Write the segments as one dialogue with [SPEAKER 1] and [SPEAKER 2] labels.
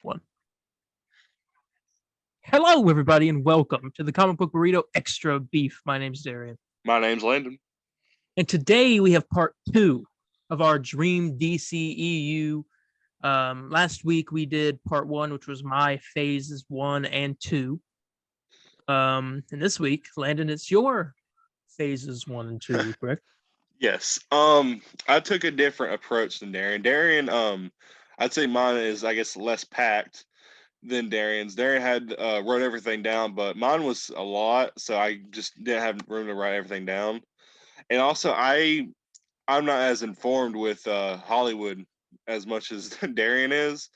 [SPEAKER 1] One. Hello, everybody, and welcome to the Comic Book Burrito Extra Beef. My name's Darian.
[SPEAKER 2] My name's Landon.
[SPEAKER 1] And today we have part 2 of our Dream DCEU. Last week we did part 1, which was my phases 1 and 2. And this week, Landon, it's your phases 1 and 2, correct?
[SPEAKER 2] Yes. I took a different approach than Darian. Darian, I'd say mine is, I guess, less packed than Darian's. Darian had wrote everything down, but mine was a lot, so I just didn't have room to write everything down. And also, I'm not as informed with Hollywood as much as Darian is,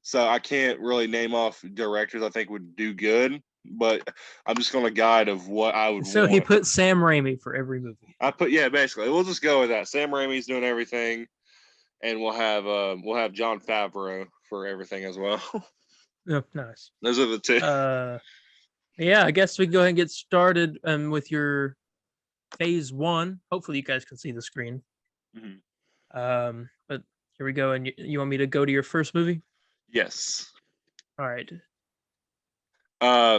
[SPEAKER 2] so I can't really name off directors I think would do good. But I'm just going to guide of what I would
[SPEAKER 1] So
[SPEAKER 2] want.
[SPEAKER 1] he put Sam Raimi for every movie.
[SPEAKER 2] Basically, we'll just go with that. Sam Raimi's doing everything, and we'll have Jon Favreau for everything as well.
[SPEAKER 1] Oh, nice.
[SPEAKER 2] Those are the two.
[SPEAKER 1] Yeah, I guess we can go ahead and get started with your phase 1. Hopefully you guys can see the screen.
[SPEAKER 2] Mm-hmm.
[SPEAKER 1] But here we go. And you want me to go to your first movie?
[SPEAKER 2] Yes.
[SPEAKER 1] All right.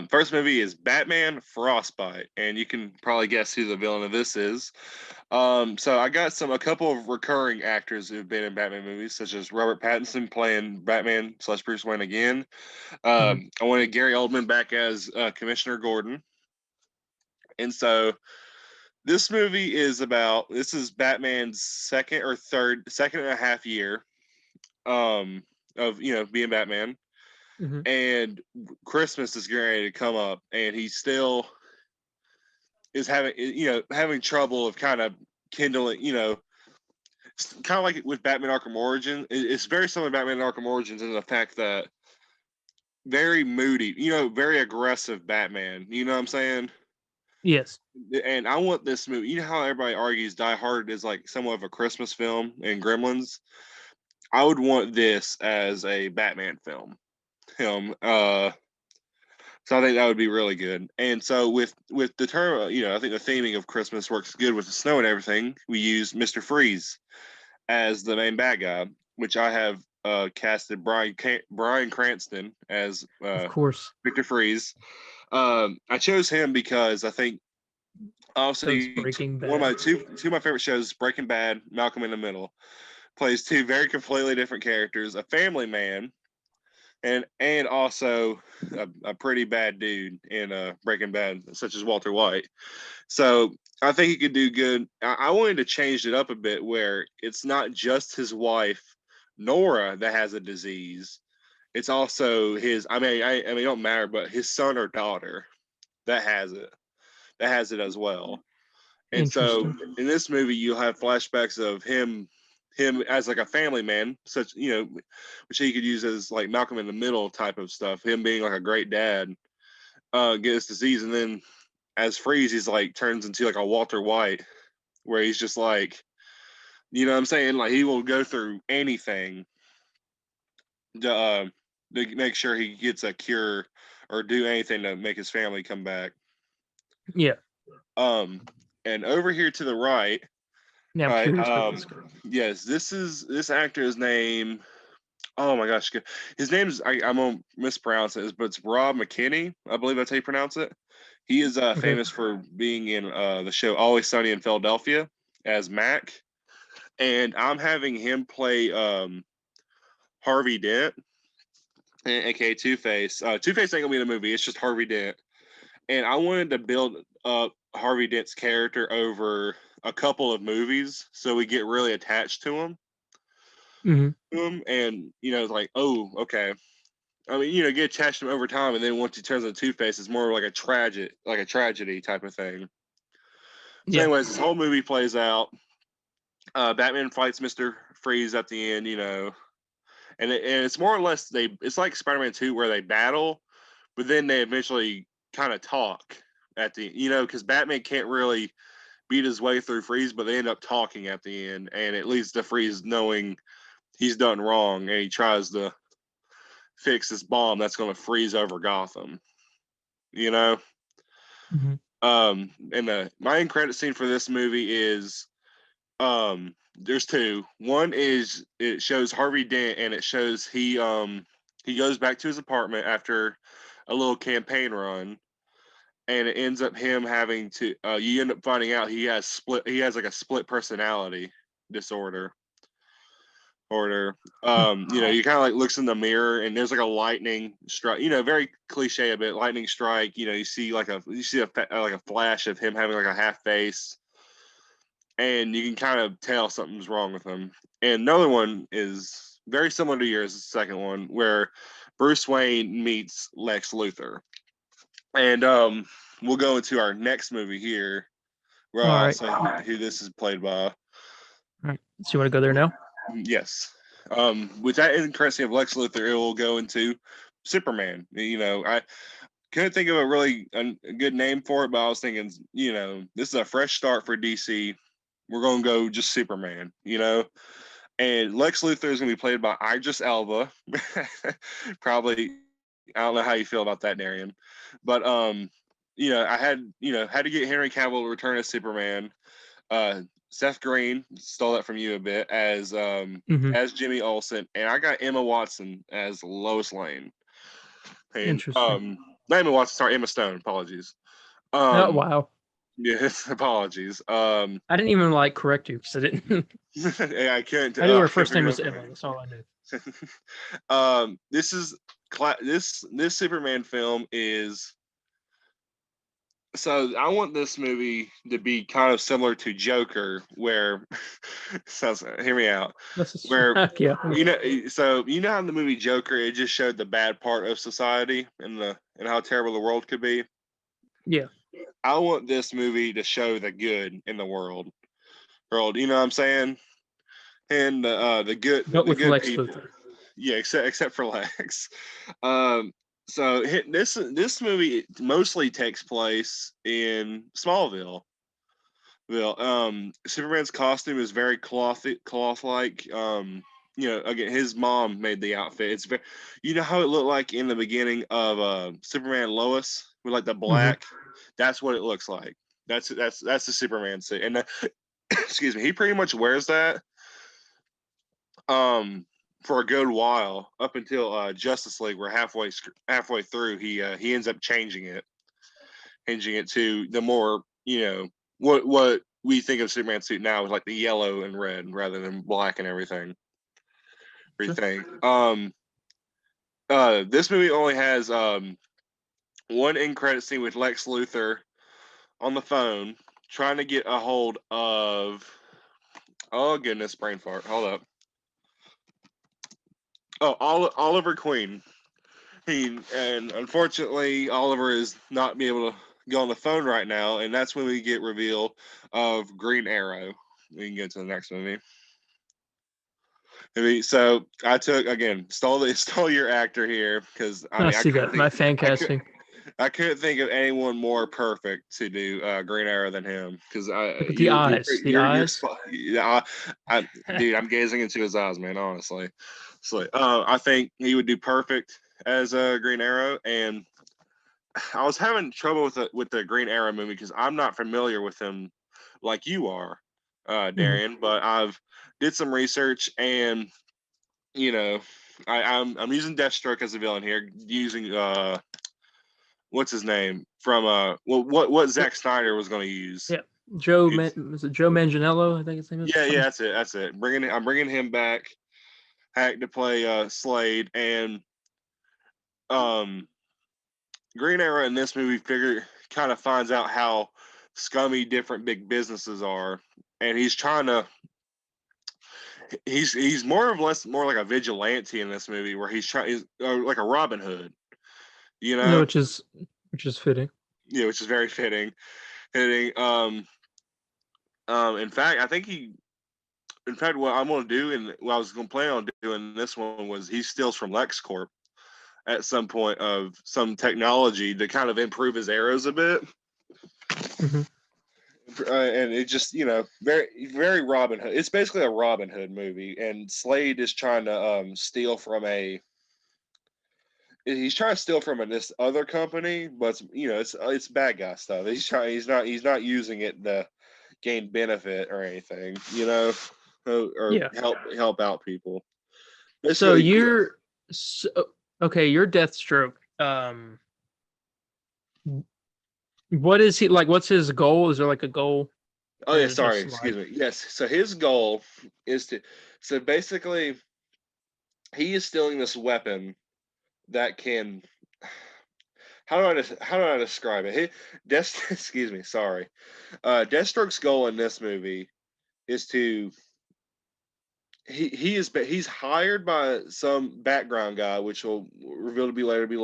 [SPEAKER 2] First movie is Batman Frostbite, and you can probably guess who the villain of this is. So I got a couple of recurring actors who've been in Batman movies, such as Robert Pattinson playing Batman / Bruce Wayne again. I wanted Gary Oldman back as Commissioner Gordon. And so this movie is Batman's second and a half year of being Batman.
[SPEAKER 1] Mm-hmm.
[SPEAKER 2] And Christmas is getting ready to come up, and he still is having trouble of kind of kindling, kind of like with Batman Arkham Origins. It's very similar to Batman Arkham Origins in the fact that very moody, very aggressive Batman. You know what I'm saying?
[SPEAKER 1] Yes.
[SPEAKER 2] And I want this movie. You know how everybody argues Die Hard is like somewhat of a Christmas film and Gremlins? I would want this as a Batman film. So I think that would be really good. And so with the term, I think the theming of Christmas works good with the snow and everything. We use Mr. Freeze as the main bad guy, which I have casted Bryan Cranston as
[SPEAKER 1] Of course.
[SPEAKER 2] Victor Freeze. I chose him because I think also
[SPEAKER 1] Breaking Bad.
[SPEAKER 2] one of my two of my favorite shows, Breaking Bad, Malcolm in the Middle, plays two very completely different characters, a family man and also a pretty bad dude in Breaking Bad, such as Walter White. So I think he could do good. I wanted to change it up a bit where it's not just his wife, Nora, that has a disease. It's also his, it don't matter, but his son or daughter that has it as well. And so in this movie, you'll have flashbacks of him as like a family man, which he could use as like Malcolm in the Middle type of stuff. Him being like a great dad, get this disease, and then as Freeze, he's like turns into like a Walter White, where he's just like, you know what I'm saying? Like he will go through anything to make sure he gets a cure or do anything to make his family come back.
[SPEAKER 1] Yeah.
[SPEAKER 2] And over here to the right,
[SPEAKER 1] yeah,
[SPEAKER 2] yes, this actor's name. Oh my gosh, his name's I'm gonna mispronounce it, but it's Rob McKinney. I believe that's how you pronounce it. He is famous for being in the show Always Sunny in Philadelphia as Mac, and I'm having him play Harvey Dent, aka Two-Face. Two-Face ain't gonna be in the movie; it's just Harvey Dent. And I wanted to build up Harvey Dent's character over a couple of movies, so we get really attached to him.
[SPEAKER 1] Mm-hmm.
[SPEAKER 2] And it's like, oh, okay. I mean, get attached to him over time, and then once he turns into Two-Face, it's more like a tragedy type of thing. So, anyways, this whole movie plays out. Batman fights Mr. Freeze at the end, and it's more or less it's like Spider-Man 2 where they battle, but then they eventually kind of talk at the, because Batman can't really beat his way through Freeze, but they end up talking at the end, and it leads to Freeze knowing he's done wrong, and he tries to fix this bomb that's going to freeze over Gotham.
[SPEAKER 1] Mm-hmm.
[SPEAKER 2] And my end credit scene for this movie is there's two. One is it shows Harvey Dent, and it shows he he goes back to his apartment after a little campaign run, and it ends up him having to. You end up finding out he has like a split personality disorder. He kind of like looks in the mirror and there's like a lightning strike, very cliche a bit, lightning strike. You see like a flash of him having like a half face, and you can kind of tell something's wrong with him. And another one is very similar to yours, the second one, where Bruce Wayne meets Lex Luthor. And we'll go into our next movie here, where
[SPEAKER 1] All
[SPEAKER 2] I'll
[SPEAKER 1] right.
[SPEAKER 2] say who this is played by.
[SPEAKER 1] All right. So you want to go there now?
[SPEAKER 2] Yes. With that incurrency of Lex Luthor, it will go into Superman. I couldn't think of a really a good name for it, but I was thinking, this is a fresh start for DC. We're going to go just Superman, And Lex Luthor is going to be played by Idris Elba. Probably, I don't know how you feel about that, Darian. But, I had to get Henry Cavill to return as Superman. Seth Green, stole that from you a bit, as Jimmy Olsen, and I got Emma Watson as Lois Lane. And,
[SPEAKER 1] Interesting.
[SPEAKER 2] not Emma Watson, sorry, Emma Stone. Apologies.
[SPEAKER 1] Oh, wow.
[SPEAKER 2] Yes, apologies.
[SPEAKER 1] I didn't even correct you because I didn't.
[SPEAKER 2] Yeah, I can't.
[SPEAKER 1] I knew her first name was Emma. That's all I knew.
[SPEAKER 2] This Superman film is. So I want this movie to be kind of similar to Joker, where hear me out. Where
[SPEAKER 1] yeah.
[SPEAKER 2] so how in the movie Joker it just showed the bad part of society and how terrible the world could be.
[SPEAKER 1] Yeah.
[SPEAKER 2] I want this movie to show the good in the world. You know what I'm saying? And the good,
[SPEAKER 1] But
[SPEAKER 2] the
[SPEAKER 1] with
[SPEAKER 2] good
[SPEAKER 1] Lex
[SPEAKER 2] people.
[SPEAKER 1] Luthor.
[SPEAKER 2] Yeah, except for Lex. So this movie mostly takes place in Smallville. Superman's costume is very cloth-like. Again, his mom made the outfit. It's very, how it looked like in the beginning of Superman Lois with like the black. That's what it looks like. That's the Superman suit, and excuse me, he pretty much wears that for a good while up until Justice League, where halfway through he ends up changing it to the more what we think of Superman suit now is like the yellow and red rather than black and everything.
[SPEAKER 1] Sure.
[SPEAKER 2] This movie only has one end credit scene with Lex Luthor on the phone trying to get a hold of. Oh goodness, brain fart. Hold up. Oh, Oliver Queen. And unfortunately, Oliver is not be able to go on the phone right now, and that's when we get reveal of Green Arrow. We can get to the next movie. So I took stole your actor here because
[SPEAKER 1] I see that. My fan casting.
[SPEAKER 2] I couldn't think of anyone more perfect to do Green Arrow than him because
[SPEAKER 1] the eyes.
[SPEAKER 2] Dude, I'm gazing into his eyes, man. Honestly, so I think he would do perfect as a Green Arrow, and I was having trouble with the Green Arrow movie because I'm not familiar with him like you are, Darian. But I've did some research, and I'm using Deathstroke as a villain here, using what's his name from what Zack Snyder was going to use.
[SPEAKER 1] Yeah, was it Joe Manganiello? I think his name is.
[SPEAKER 2] Yeah, that's it. I'm bringing him back to play Slade, and Green Arrow in this movie kind of finds out how scummy different big businesses are, and he's trying to. He's more like a vigilante in this movie, where he's like a Robin Hood,
[SPEAKER 1] which is fitting.
[SPEAKER 2] Yeah, which is very fitting. In fact, I think what I'm going to do, and what I was going to plan on doing this one was he steals from LexCorp at some point of some technology to kind of improve his arrows a bit. And it just, very, very Robin Hood. It's basically a Robin Hood movie, and Slade is trying to steal from this other company, but it's bad guy stuff. He's not using it to gain benefit or anything, or help out people.
[SPEAKER 1] So you're so Okay, your Deathstroke. What is he like? What's his goal? Is there like a goal?
[SPEAKER 2] Oh
[SPEAKER 1] Or
[SPEAKER 2] yeah,
[SPEAKER 1] is it
[SPEAKER 2] sorry,
[SPEAKER 1] just
[SPEAKER 2] excuse
[SPEAKER 1] like
[SPEAKER 2] me. Yes, so his goal is to, so basically, he is stealing this weapon that can. How do I describe it? Excuse me, sorry. Deathstroke's goal in this movie is to he's hired by some background guy, which will reveal to be later be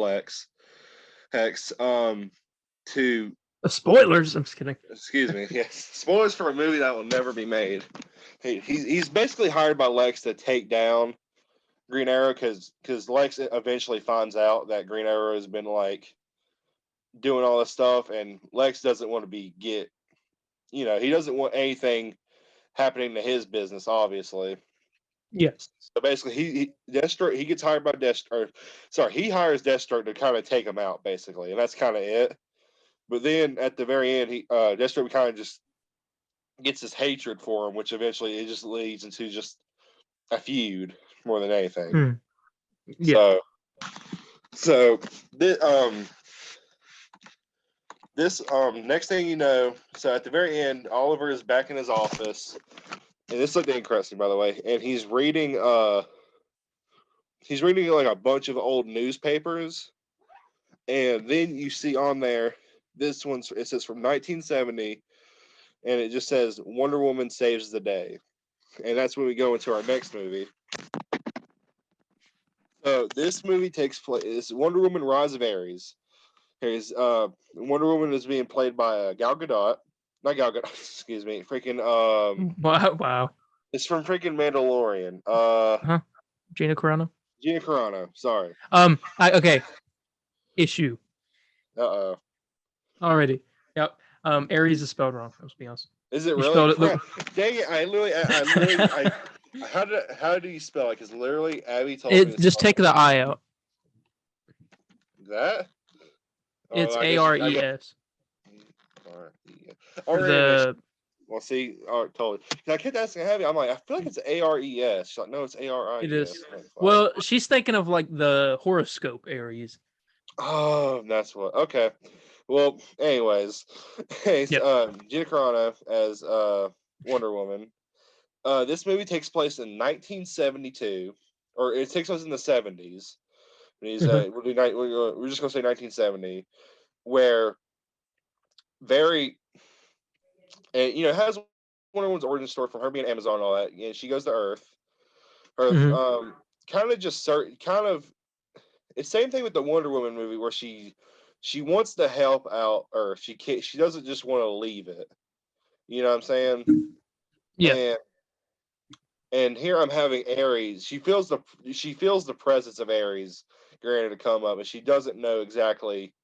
[SPEAKER 2] Hex, to
[SPEAKER 1] spoilers? I'm just kidding.
[SPEAKER 2] excuse me, yes, spoilers for a movie that will never be made. He's basically hired by Lex to take down Green Arrow because Lex eventually finds out that Green Arrow has been like doing all this stuff, and Lex doesn't want to he doesn't want anything happening to his business, obviously.
[SPEAKER 1] Yes.
[SPEAKER 2] So basically, Deathstroke, he gets hired by he hires Deathstroke to kind of take him out, basically, and that's kind of it. But then at the very end, Deathstroke kind of just gets this hatred for him, which eventually it just leads into just a feud more than anything.
[SPEAKER 1] Yeah.
[SPEAKER 2] So this next thing you know, so at the very end, Oliver is back in his office, and this looked interesting, by the way, and he's reading like a bunch of old newspapers, and then you see on there it says from 1970, and it just says Wonder Woman saves the day, and that's when we go into our next movie. So this movie takes place. It's Wonder Woman: Rise of Aries. Wonder Woman is being played by Gal Gadot. Not Gal Gadot. Excuse me. Freaking
[SPEAKER 1] Wow.
[SPEAKER 2] It's from freaking Mandalorian.
[SPEAKER 1] Gina Carano.
[SPEAKER 2] Gina Carano. Sorry.
[SPEAKER 1] Okay. Issue.
[SPEAKER 2] Uh-oh.
[SPEAKER 1] Already. Yep. Aries is spelled wrong. Let's be honest.
[SPEAKER 2] Is it
[SPEAKER 1] You
[SPEAKER 2] really?
[SPEAKER 1] spelled it.
[SPEAKER 2] Dang it! How do you spell it? Because literally, Abby told me to
[SPEAKER 1] Just take the I out.
[SPEAKER 2] that.
[SPEAKER 1] It's ARES.
[SPEAKER 2] Well, see, totally. I kept asking Abby. I'm like, I feel like it's ARES. She's like, no, it's ARIES.
[SPEAKER 1] It is. Well, she's thinking of like the horoscope Aries.
[SPEAKER 2] Oh, that's what. Okay. Well, anyways, Gina Carano as Wonder Woman. This movie takes place in 1972, or it takes place in the 70s. And we're just gonna say 1970, where it has Wonder Woman's origin story from her being Amazon and all that. And she goes to Earth. Kind of it's same thing with the Wonder Woman movie where she wants to help out Earth. She doesn't just want to leave it. You know what I'm saying?
[SPEAKER 1] Yeah.
[SPEAKER 2] And here I'm having Aries. She feels the presence of Aries granted to come up, and she doesn't know exactly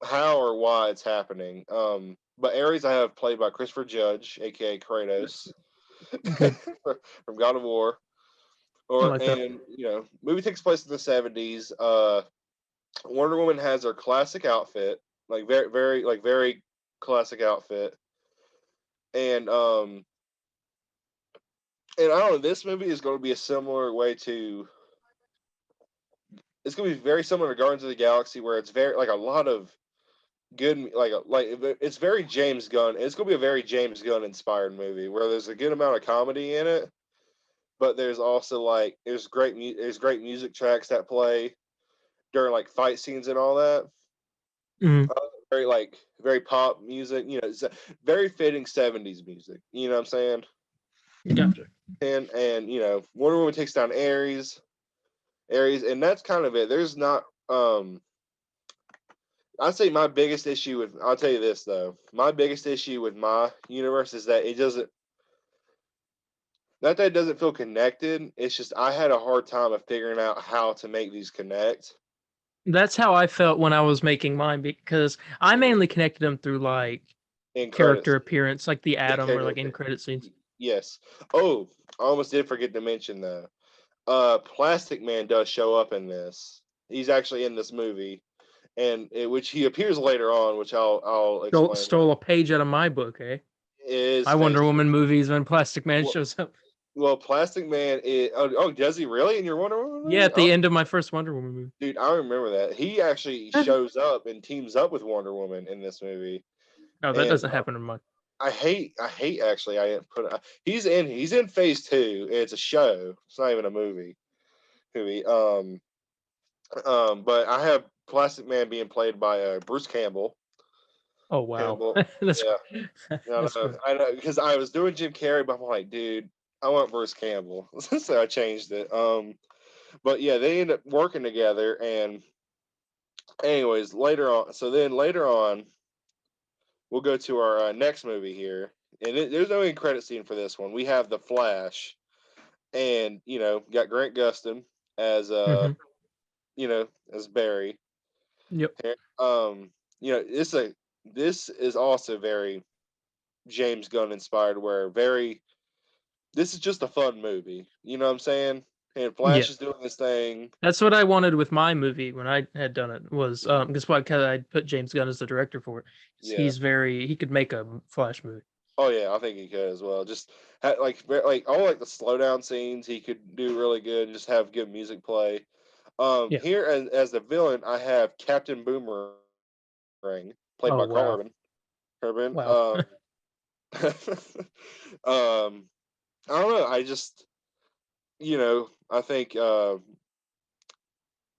[SPEAKER 2] how or why it's happening. But Aries I have played by Christopher Judge, aka Kratos, from God of War. Movie takes place in the 70s. Wonder Woman has her classic outfit, like very classic outfit, and I don't know. This movie is going to be a similar way to. It's going to be very similar to Guardians of the Galaxy, where it's very like a lot of good, it's very James Gunn. It's going to be a very James Gunn inspired movie where there's a good amount of comedy in it, but there's also there's great music tracks that play during like fight scenes and all that. Very pop music. It's a very fitting 70s music. You know what I'm saying?
[SPEAKER 1] Gotcha.
[SPEAKER 2] And Wonder Woman takes down Aries, and that's kind of it. There's not I'd say my biggest issue with I'll tell you this though. My biggest issue with my universe is that it doesn't feel connected. It's just I had a hard time of figuring out how to make these connect.
[SPEAKER 1] That's how I felt when I was making mine because I mainly connected them through like character appearance, like the Atom or like in credit scenes.
[SPEAKER 2] Yes. Oh, I almost did forget to mention though. Plastic Man does show up in this. He's actually in this movie, and which he appears later on, which I'll explain.
[SPEAKER 1] Stole a page out of my book, eh?
[SPEAKER 2] Is
[SPEAKER 1] my Wonder Woman movies when Plastic Man shows up.
[SPEAKER 2] Well, Plastic Man is. Oh, does he really in your Wonder Woman movie?
[SPEAKER 1] Yeah, at the end of my first Wonder Woman movie.
[SPEAKER 2] Dude, I remember that. He actually shows up and teams up with Wonder Woman in this movie.
[SPEAKER 1] Oh, that
[SPEAKER 2] And
[SPEAKER 1] doesn't happen in much.
[SPEAKER 2] I hate actually. I put he's in phase 2. It's a show. It's not even a movie. But I have Plastic Man being played by Bruce Campbell.
[SPEAKER 1] Oh wow,
[SPEAKER 2] Campbell,
[SPEAKER 1] that's
[SPEAKER 2] yeah.
[SPEAKER 1] that's good.
[SPEAKER 2] I know because I was doing Jim Carrey, but I'm like, dude, I want Bruce Campbell, so I changed it. But yeah, they end up working together, and anyways, later on. So then later on, we'll go to our next movie here, and there's no end credit scene for this one. We have the Flash, and got Grant Gustin as
[SPEAKER 1] Hmm.
[SPEAKER 2] as Barry.
[SPEAKER 1] Yep.
[SPEAKER 2] This is also very James Gunn inspired, where this is just a fun movie. You know what I'm saying? And
[SPEAKER 1] Yeah.
[SPEAKER 2] Flash is doing this thing.
[SPEAKER 1] That's what I wanted with my movie when I had done it was because I put James Gunn as the director for it.
[SPEAKER 2] Yeah.
[SPEAKER 1] He could make a Flash movie.
[SPEAKER 2] Oh yeah, I think he could as well. Just like all like the slow down scenes, he could do really good and just have good music play.
[SPEAKER 1] Yeah.
[SPEAKER 2] Here as the villain, I have Captain Boomerang, played
[SPEAKER 1] Oh
[SPEAKER 2] by Carl
[SPEAKER 1] wow.
[SPEAKER 2] Urban. Urban.
[SPEAKER 1] Wow.
[SPEAKER 2] I don't know. I just I think I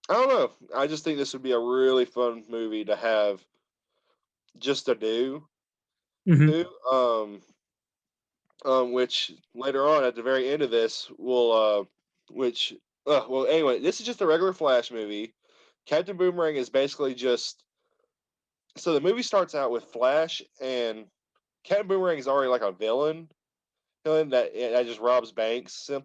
[SPEAKER 2] don't know. I just think this would be a really fun movie to have just to do.
[SPEAKER 1] Hmm.
[SPEAKER 2] Too. Which later on at the very end of this will which well anyway, this is just a regular Flash movie. Captain Boomerang is basically just so the movie starts out with Flash and Captain Boomerang is already like a villain that just robs banks
[SPEAKER 1] Yeah.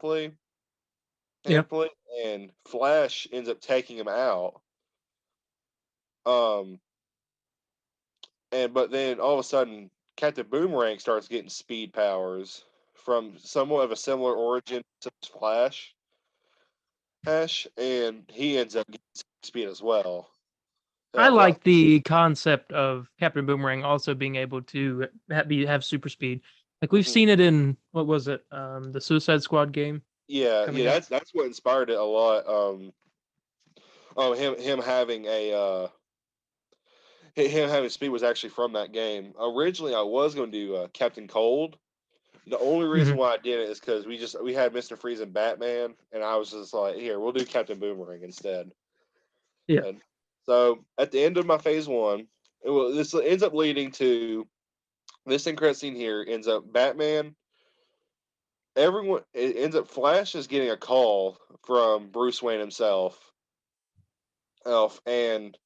[SPEAKER 2] simply, and Flash ends up taking him out. Um, but then all of a sudden, Captain Boomerang starts getting speed powers from somewhat of a similar origin to Flash, and he ends up getting speed as well.
[SPEAKER 1] I
[SPEAKER 2] Well,
[SPEAKER 1] like the concept of Captain Boomerang also being able to have super speed. Like we've
[SPEAKER 2] mhm.
[SPEAKER 1] seen it in what was it? The Suicide Squad game
[SPEAKER 2] Yeah,
[SPEAKER 1] coming up.
[SPEAKER 2] that's what inspired it a lot. Him having him having speed was actually from that game. Originally, I was going to do Captain Cold. The only reason
[SPEAKER 1] Hmm.
[SPEAKER 2] why I did it is because we had Mr. Freeze and Batman, and I was just like, here, we'll do Captain Boomerang instead.
[SPEAKER 1] Yeah.
[SPEAKER 2] And so at the end of my phase 1, this ends up leading to this end credit scene here. Ends up Batman. Everyone it ends up Flash is getting a call from Bruce Wayne himself, and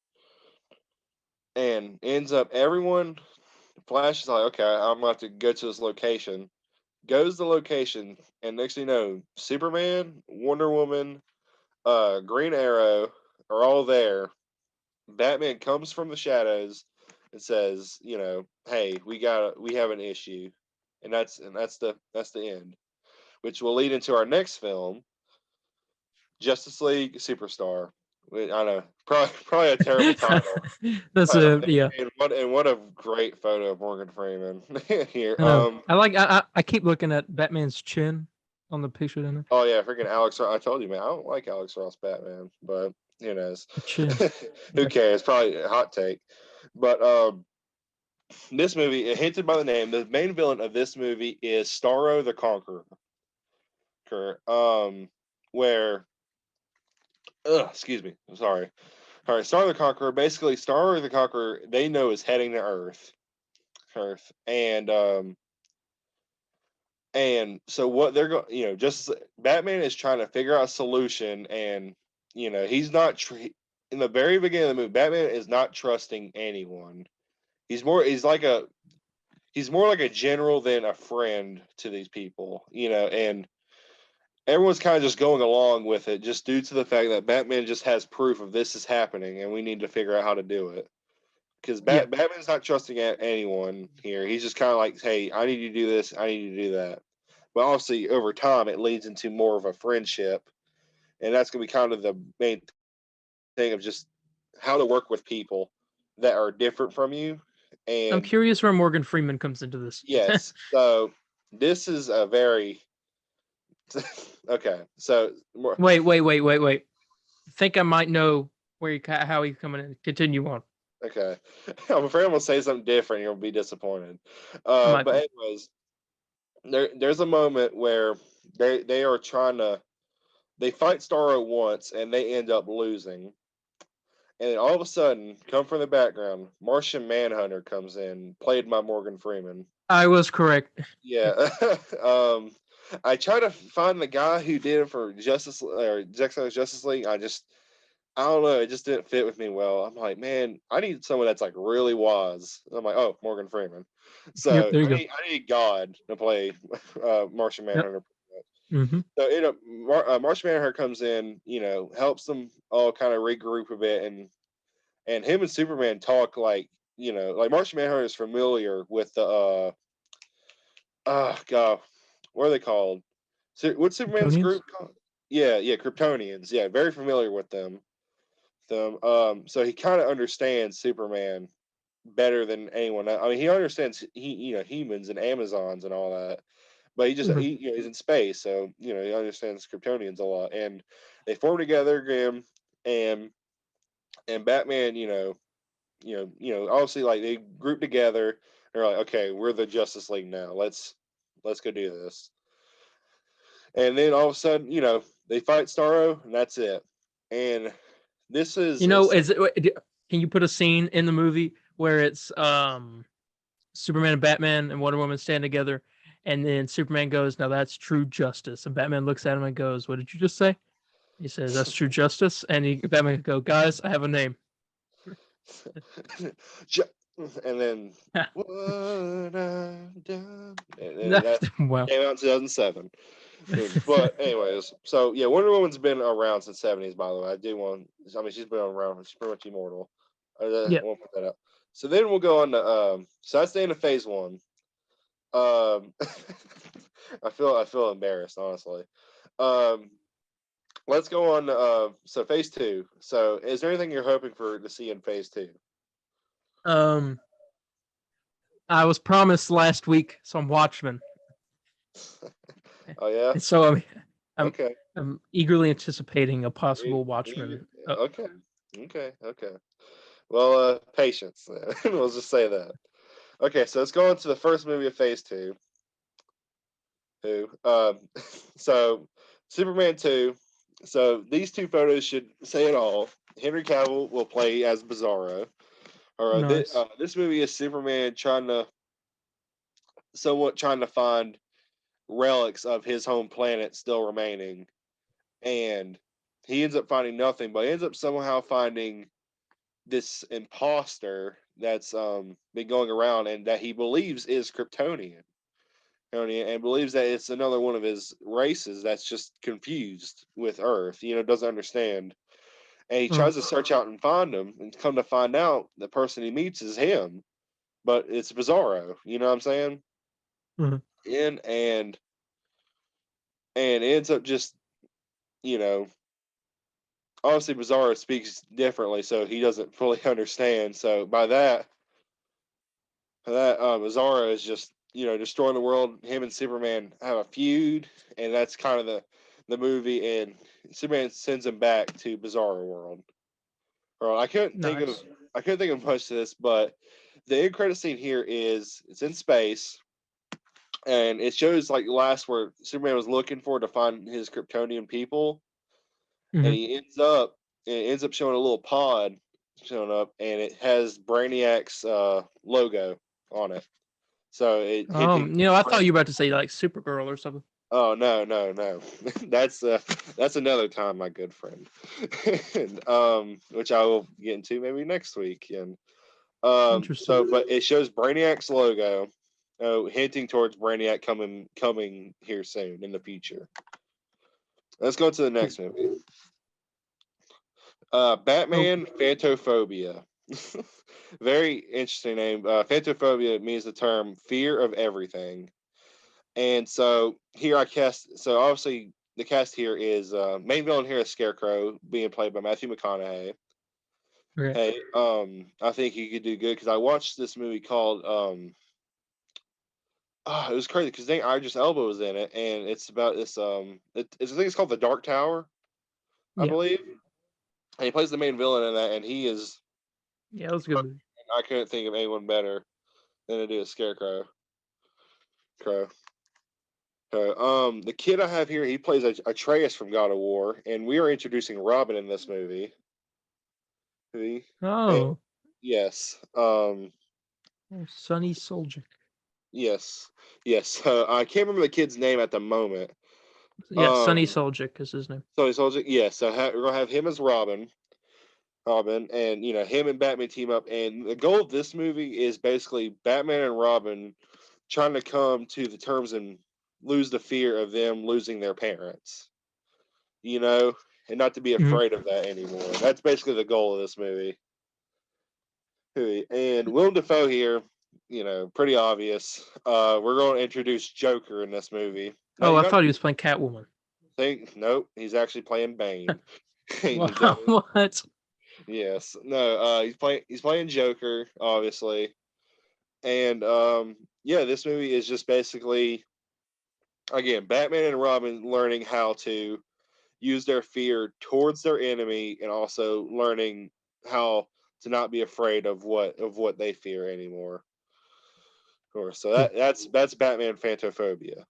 [SPEAKER 2] ends up everyone. Flash is like, okay, I'm about to go to this location. Goes to the location, and next thing you know, Superman, Wonder Woman, Green Arrow are all there. Batman comes from the shadows and says, hey, we have an issue, and that's the end, which will lead into our next film, Justice League Superstar. I know, probably a terrible title.
[SPEAKER 1] That's a yeah.
[SPEAKER 2] And what a great photo of Morgan Freeman here.
[SPEAKER 1] I know. I keep looking at Batman's chin on the picture in there.
[SPEAKER 2] Oh yeah, freaking Alex. I told you, man, I don't like Alex Ross Batman, but who knows?
[SPEAKER 1] The chin.
[SPEAKER 2] Who
[SPEAKER 1] Yeah.
[SPEAKER 2] cares? Probably a hot take. But this movie, hinted by the name, the main villain of this movie is Starro the Conqueror. Where, excuse me, I'm sorry. All right, Starro the Conqueror. Basically, Starro the Conqueror, they know is heading to Earth, and so what they're going, just Batman is trying to figure out a solution, and he's not in the very beginning of the movie. Batman is not trusting anyone. He's more like a general than a friend to these people, and everyone's kind of just going along with it, just due to the fact that Batman just has proof of this is happening, and we need to figure out how to do it. Because
[SPEAKER 1] Yeah.
[SPEAKER 2] Batman's not trusting anyone here. He's just kind of like, hey, I need you to do this, I need you to do that. But obviously, over time, it leads into more of a friendship, and that's going to be kind of the main thing of just how to work with people that are different from you.
[SPEAKER 1] I'm
[SPEAKER 2] And
[SPEAKER 1] curious where Morgan Freeman comes into this.
[SPEAKER 2] yes, so this is a very Okay, so
[SPEAKER 1] Wait. I think I might know how he's coming in. Continue on.
[SPEAKER 2] okay. I'm afraid I'm gonna say something different. You'll be disappointed.
[SPEAKER 1] I might
[SPEAKER 2] But
[SPEAKER 1] be.
[SPEAKER 2] anyways, there's a moment where they are trying to they fight Starro once and they end up losing. And then all of a sudden, come from the background, Martian Manhunter comes in, played by Morgan Freeman.
[SPEAKER 1] I was correct.
[SPEAKER 2] Yeah. I try to find the guy who did it for Justice League. I don't know, it just didn't fit with me well. I'm like, man, I need someone that's like really wise. I'm like, oh, Morgan Freeman.
[SPEAKER 1] Yep,
[SPEAKER 2] So
[SPEAKER 1] there you go.
[SPEAKER 2] I need God to play Martian
[SPEAKER 1] Yep.
[SPEAKER 2] Manhunter.
[SPEAKER 1] Mm-hmm.
[SPEAKER 2] So Martian Manhunter comes in, helps them all kind of regroup a bit, and him and Superman talk like, like Martian Manhunter is familiar with the God, what are they called? So what's Superman's
[SPEAKER 1] Kryptonians?
[SPEAKER 2] group called? Yeah, Kryptonians. Yeah, very familiar with them. So he kind of understands Superman better than anyone else. I mean, he understands humans and Amazons and all that, but
[SPEAKER 1] Mhm.
[SPEAKER 2] he's in space, so he understands Kryptonians a lot, and they form together again, and Batman, obviously like they group together. They're like, okay, we're the Justice League now. Let's go do this. And then all of a sudden, they fight Starro, and that's it. And this is
[SPEAKER 1] Is it? Can you put a scene in the movie where it's Superman and Batman and Wonder Woman stand together, and then Superman goes, "Now that's true justice," and Batman looks at him and goes, "What did you just say?" He says, "That's true justice," and Batman could go, "Guys, I have a name."
[SPEAKER 2] and then what I've done, and that
[SPEAKER 1] Well,
[SPEAKER 2] came out in 2007. But anyways, so yeah, Wonder Woman's been around since '70s. By the way, I mean, she's been around. She's pretty much immortal. I
[SPEAKER 1] yeah.
[SPEAKER 2] won't put that up. So then we'll go on to so that's the end of Phase One. Um, I feel embarrassed, honestly. Um, let's go on. So Phase Two. So is there anything you're hoping for to see in Phase Two?
[SPEAKER 1] Um, I was promised last week some Watchmen,
[SPEAKER 2] Oh yeah.
[SPEAKER 1] and so I'm
[SPEAKER 2] Okay.
[SPEAKER 1] I'm eagerly anticipating a
[SPEAKER 2] You-
[SPEAKER 1] possible
[SPEAKER 2] you-
[SPEAKER 1] Watchmen.
[SPEAKER 2] Okay. Okay. Well, patience. We'll just say that. Okay, so let's go on to the first movie of Phase Two. Who? So Superman 2. So these two photos should say it all. Henry Cavill will play as Bizarro. All right,
[SPEAKER 1] Nice.
[SPEAKER 2] this movie is Superman trying to find relics of his home planet still remaining, and he ends up finding nothing, but he ends up somehow finding this imposter that's been going around and that he believes is Kryptonian. And believes that it's another one of his races that's just confused with Earth, doesn't understand. And he
[SPEAKER 1] Uh,
[SPEAKER 2] tries to search out and find him, and come to find out the person he meets is him, but it's Bizarro. You know what I'm saying?
[SPEAKER 1] uh,
[SPEAKER 2] And ends up just, you know, obviously Bizarro speaks differently, so he doesn't fully understand. So by that Bizarro is just destroying the world. Him and Superman have a feud, and that's kind of the movie. And Superman sends him back to Bizarro world. Or
[SPEAKER 1] nice.
[SPEAKER 2] I couldn't think of much of this, but the end credit scene here is it's in space, and it shows like last where Superman was looking for to find his Kryptonian people, and
[SPEAKER 1] Hmm.
[SPEAKER 2] it ends up showing a little pod showing up, and it has Brainiac's logo on it. So it hinting.
[SPEAKER 1] I thought you were about to say like Supergirl or something.
[SPEAKER 2] Oh no. That's another time, my good friend. And, which I will get into maybe next week. And
[SPEAKER 1] Interesting.
[SPEAKER 2] but it shows Brainiac's logo, hinting towards Brainiac coming here soon in the future. Let's go to the
[SPEAKER 1] Cool.
[SPEAKER 2] next movie.
[SPEAKER 1] Oh,
[SPEAKER 2] Batman Phantophobia. Very interesting name. Phantophobia means the term fear of everything. And so here so obviously the cast here is main villain here is Scarecrow, being played by Matthew McConaughey.
[SPEAKER 1] okay.
[SPEAKER 2] Hey, I think he could do good because I watched this movie called it was crazy because Idris Elba was in it, and it's about this I think it's called The Dark Tower, I
[SPEAKER 1] Yeah.
[SPEAKER 2] believe. And he plays the main villain in that, and he is.
[SPEAKER 1] Yeah, it was a good movie.
[SPEAKER 2] I couldn't think of anyone better than to do a Scarecrow. The kid I have here, he plays Atreus from God of War, and we are introducing Robin in this movie. And,
[SPEAKER 1] Oh,
[SPEAKER 2] yes.
[SPEAKER 1] Sonny Soljic.
[SPEAKER 2] Yes. Yes. I can't remember the kid's name at the moment.
[SPEAKER 1] Yeah, Sonny Soljic is his name.
[SPEAKER 2] Sonny Soljic. Yes. So we're gonna have him as Robin. And him and Batman team up, and the goal of this movie is basically Batman and Robin trying to come to the terms and lose the fear of them losing their parents, and not to be afraid of that anymore. That's basically the goal of this movie. And Willem Dafoe here, pretty obvious. We're going to introduce Joker in this movie.
[SPEAKER 1] Now, I thought he was playing Catwoman.
[SPEAKER 2] Nope, he's actually playing Bane.
[SPEAKER 1] Wow, what?
[SPEAKER 2] Yes, no, he's playing Joker, obviously, and this movie is just basically, again, Batman and Robin learning how to use their fear towards their enemy, and also learning how to not be afraid of what they fear anymore. Of course, so that's Batman Phantophobia.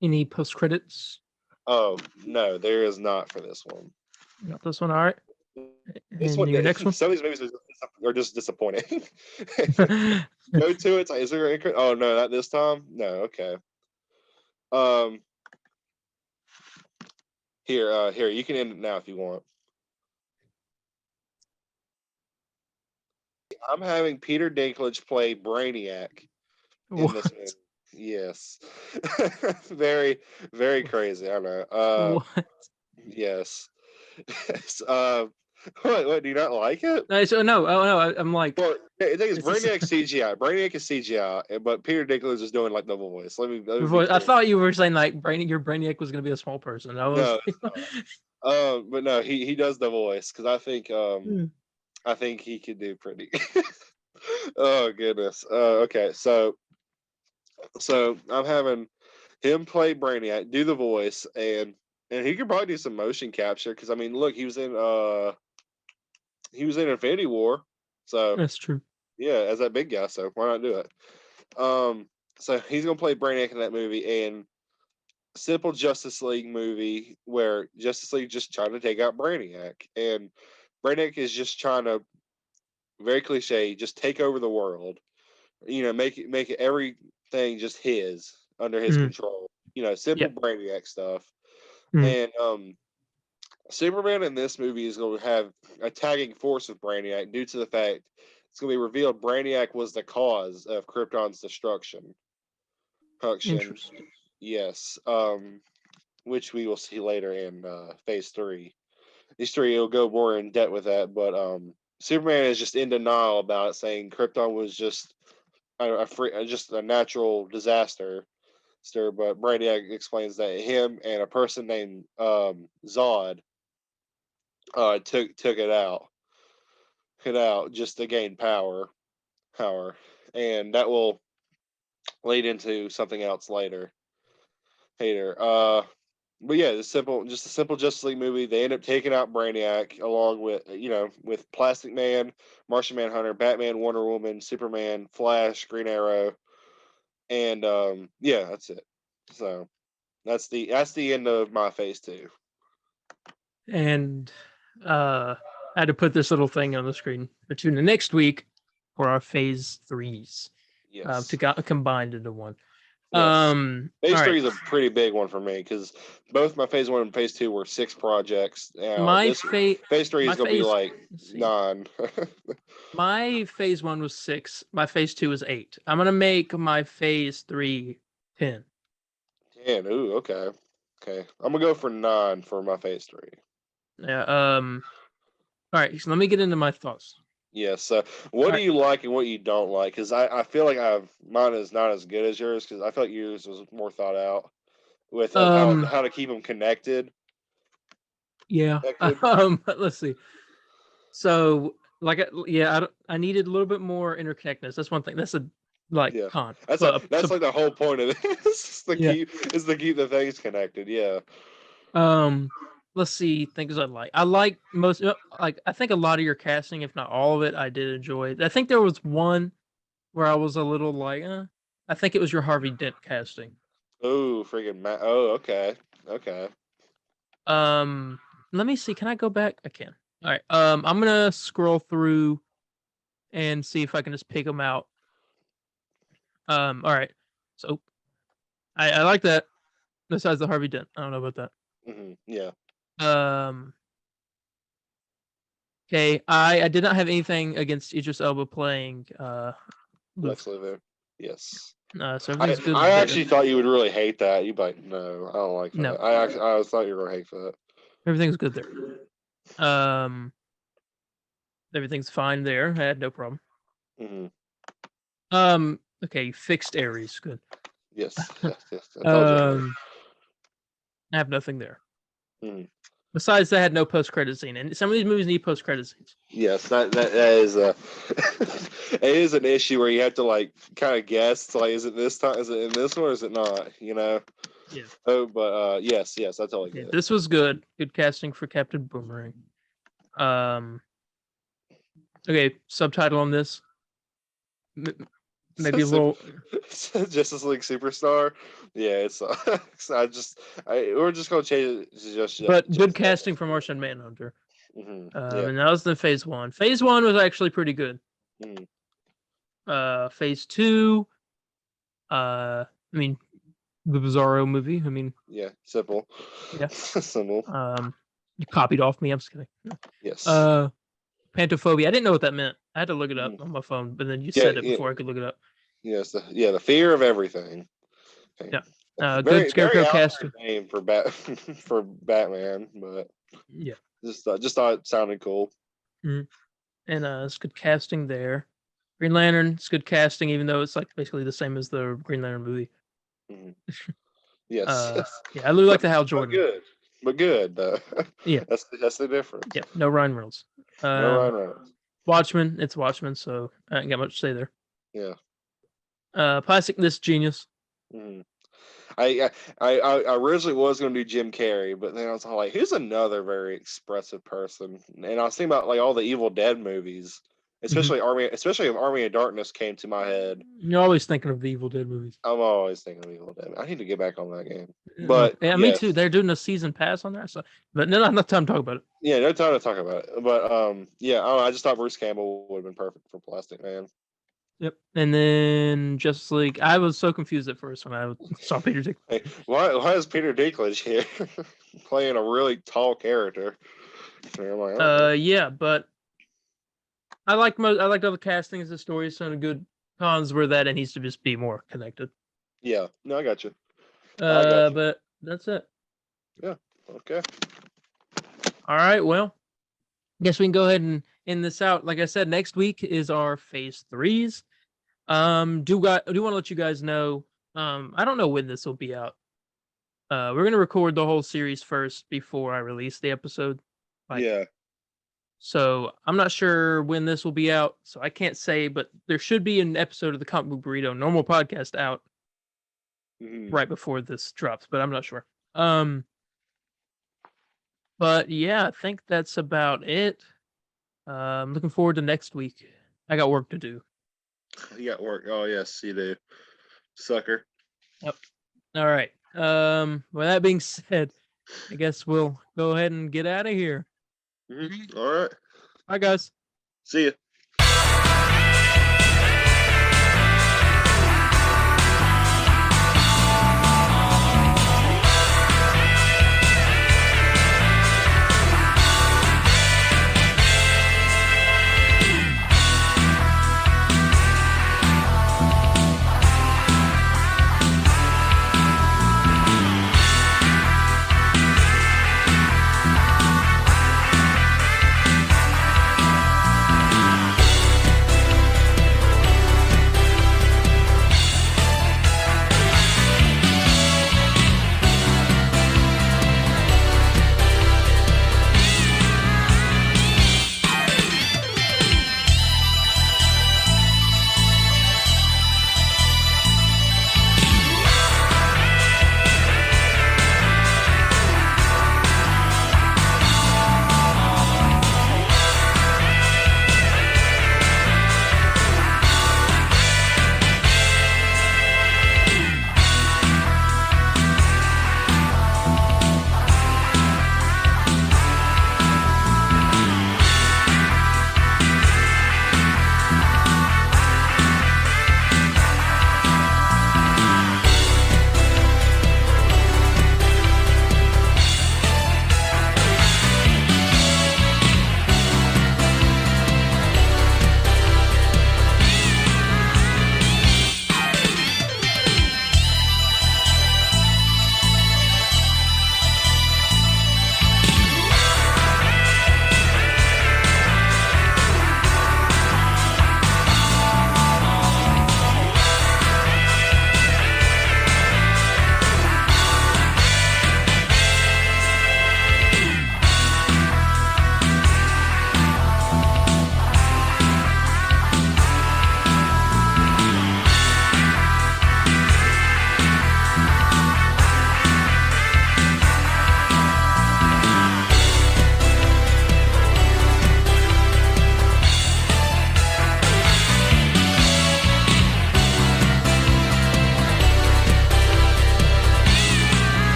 [SPEAKER 1] Any post credits?
[SPEAKER 2] Oh no, there is not for this one.
[SPEAKER 1] Not this one. All right.
[SPEAKER 2] This one,
[SPEAKER 1] your next one.
[SPEAKER 2] Some of these movies are just disappointing. Go to it. Is there? Oh no, not this time. No, okay. Here, you can end it now if you want. I'm having Peter Dinklage play Brainiac in this movie. Yes. Very, very crazy. I know.
[SPEAKER 1] What?
[SPEAKER 2] Yes. What? Do you not like it?
[SPEAKER 1] No. I'm like.
[SPEAKER 2] Well, the thing is, Brainiac CGI. Brainiac is CGI, but Peter Dinklage is doing like the voice. Let me
[SPEAKER 1] I thought you were saying like your Brainiac was going to be a small person.
[SPEAKER 2] No. But no, he does the voice because I think he could do pretty. Oh goodness. Okay, so I'm having him play Brainiac, do the voice, and he could probably do some motion capture because I mean, look, he was in Infinity War, so
[SPEAKER 1] that's true.
[SPEAKER 2] Yeah, as that big guy, so why not do it? So he's gonna play Brainiac in that movie, and simple Justice League movie where Justice League just trying to take out Brainiac, and Brainiac is just trying to, very cliche, just take over the world. Make it everything just his, under his control. Simple Brainiac stuff. And Superman in this movie is going to have a tagging force with Brainiac due to the fact it's going to be revealed Brainiac was the cause of Krypton's destruction.
[SPEAKER 1] Interesting.
[SPEAKER 2] Yes. Which we will see later in Phase 3. Phase 3 will go more in depth with that, but Superman is just in denial about it, saying Krypton was just a natural disaster. But Brainiac explains that him and a person named Zod took it out just to gain power, and that will lead into something else later. But yeah, just a simple Justice League movie. They end up taking out Brainiac along with with Plastic Man, Martian Manhunter, Batman, Wonder Woman, Superman, Flash, Green Arrow, and that's it. So that's the end of my Phase 2.
[SPEAKER 1] And I had to put this little thing on the screen. But tune in next week for our Phase 3s.
[SPEAKER 2] Yes.
[SPEAKER 1] To combined into one.
[SPEAKER 2] Yes. Phase 3
[SPEAKER 1] right.
[SPEAKER 2] is a pretty big one for me because both my Phase 1 and Phase 2 were 6 projects. Now, Phase 3 is going to be like 9.
[SPEAKER 1] My Phase 1 was 6. My Phase 2 was 8. I'm going to make my Phase 3 10.
[SPEAKER 2] 10. Ooh, okay. Okay. I'm going to go for 9 for my Phase 3.
[SPEAKER 1] Yeah. All right. So let me get into my thoughts.
[SPEAKER 2] Yes. What do you like and what you don't like? Because I feel like mine is not as good as yours because I feel like yours was more thought out with how to keep them connected.
[SPEAKER 1] Yeah. Let's see. So, I needed a little bit more interconnectedness. That's one thing. That's like
[SPEAKER 2] Yeah.
[SPEAKER 1] con.
[SPEAKER 2] That's
[SPEAKER 1] But,
[SPEAKER 2] that's like the whole point of this. To
[SPEAKER 1] Yeah.
[SPEAKER 2] keep the things connected. Yeah.
[SPEAKER 1] Let's see things I like. I like most like I think a lot of your casting, if not all of it, I did enjoy. I think there was one where I was a little like, I think it was your Harvey Dent casting.
[SPEAKER 2] Oh, freaking Oh, okay. Okay.
[SPEAKER 1] Let me see. Can I go back? I can. All right. I'm gonna scroll through and see if I can just pick them out. All right. So I like that. Besides the Harvey Dent, I don't know about
[SPEAKER 2] Yeah.
[SPEAKER 1] that. Okay. I did not have anything against Idris Elba playing
[SPEAKER 2] Lex
[SPEAKER 1] Luthor.
[SPEAKER 2] Luthor. Yes.
[SPEAKER 1] So everything's good
[SPEAKER 2] I
[SPEAKER 1] there.
[SPEAKER 2] actually thought you would really hate that. You'd be like, no, I don't like that.
[SPEAKER 1] No,
[SPEAKER 2] I thought you were gonna hate that.
[SPEAKER 1] everything's good there. Everything's fine there. I had no problem. Okay, fixed Aries. Good.
[SPEAKER 2] Yes. Yes. I told you.
[SPEAKER 1] I have nothing there.
[SPEAKER 2] Mhm.
[SPEAKER 1] Besides, I had no post credit scene, and some of these movies need post credit scenes.
[SPEAKER 2] Yes, that is it is an issue where you have to like kind of guess like is it this time, is it in this one or is it not, you know?
[SPEAKER 1] Yeah.
[SPEAKER 2] Oh, but yes, I totally
[SPEAKER 1] Okay,
[SPEAKER 2] get it.
[SPEAKER 1] this was good. Good casting for Captain Boomerang. Okay, subtitle on this. Maybe a little,
[SPEAKER 2] Justice League Superstar. Yeah, it's we're just gonna change it to just
[SPEAKER 1] but good casting for Martian Manhunter.
[SPEAKER 2] Yeah.
[SPEAKER 1] And that was the phase one. Phase one was actually pretty good. Phase two, I mean, the Bizarro movie. I mean,
[SPEAKER 2] Yeah, simple.
[SPEAKER 1] Yeah.
[SPEAKER 2] Simple.
[SPEAKER 1] You copied off me. I'm just kidding.
[SPEAKER 2] Yes.
[SPEAKER 1] Pantophobia. I didn't know what that meant. I had to look it up on my phone, but then you said it before I could look it up.
[SPEAKER 2] Yes, the fear of everything. Okay.
[SPEAKER 1] Yeah.
[SPEAKER 2] Very
[SPEAKER 1] Good Scarecrow casting.
[SPEAKER 2] name for for Batman, but
[SPEAKER 1] Yeah.
[SPEAKER 2] just thought it sounded cool.
[SPEAKER 1] And it's good casting there. Green Lantern, it's good casting, even though it's like basically the same as the Green Lantern movie.
[SPEAKER 2] Yes.
[SPEAKER 1] Yeah, I really like the Hal Jordan.
[SPEAKER 2] But good.
[SPEAKER 1] Yeah.
[SPEAKER 2] That's the difference.
[SPEAKER 1] Yeah. No Ryan Reynolds.
[SPEAKER 2] No Ryan Reynolds.
[SPEAKER 1] Watchmen. It's Watchmen, so I ain't got much to say there.
[SPEAKER 2] Yeah.
[SPEAKER 1] Plastic This Genius.
[SPEAKER 2] I originally was going to do Jim Carrey, but then I was like, who's another very expressive person? And I was thinking about like all the Evil Dead movies, especially Army of Darkness came to my head.
[SPEAKER 1] You're always thinking of the Evil Dead movies.
[SPEAKER 2] I'm always thinking of Evil Dead. I need to get back on that game. But
[SPEAKER 1] yeah, me too. They're doing a season pass on there, so but no, not time to talk about it.
[SPEAKER 2] Yeah, no time to talk about it. But yeah, I just thought Bruce Campbell would have been perfect for Plastic Man.
[SPEAKER 1] Yep. And then Justice League. I was so confused at first when I saw Peter Dinklage.
[SPEAKER 2] Hey, why is Peter Dinklage here playing a really tall character?
[SPEAKER 1] Yeah, but I liked all the castings. The story sounded good. Cons were that it needs to just be more connected.
[SPEAKER 2] Yeah, no, I got you.
[SPEAKER 1] But that's it.
[SPEAKER 2] Yeah. Okay.
[SPEAKER 1] All right. Well, guess we can go ahead and end this out. Like I said, next week is our phase 3s. Do want to let you guys know. I don't know when this will be out. We're gonna record the whole series first before I release the episode.
[SPEAKER 2] Yeah.
[SPEAKER 1] So I'm not sure when this will be out, so I can't say, but there should be an episode of the Comic Book Burrito normal podcast out right before this drops, but I'm not sure. But yeah, I think that's about it. I'm looking forward to next week. I got work to do.
[SPEAKER 2] You got work. Oh yes, you do. Sucker.
[SPEAKER 1] Yep. All right. With that being said, I guess we'll go ahead and get out of here.
[SPEAKER 2] All right.
[SPEAKER 1] Bye, guys.
[SPEAKER 2] See ya.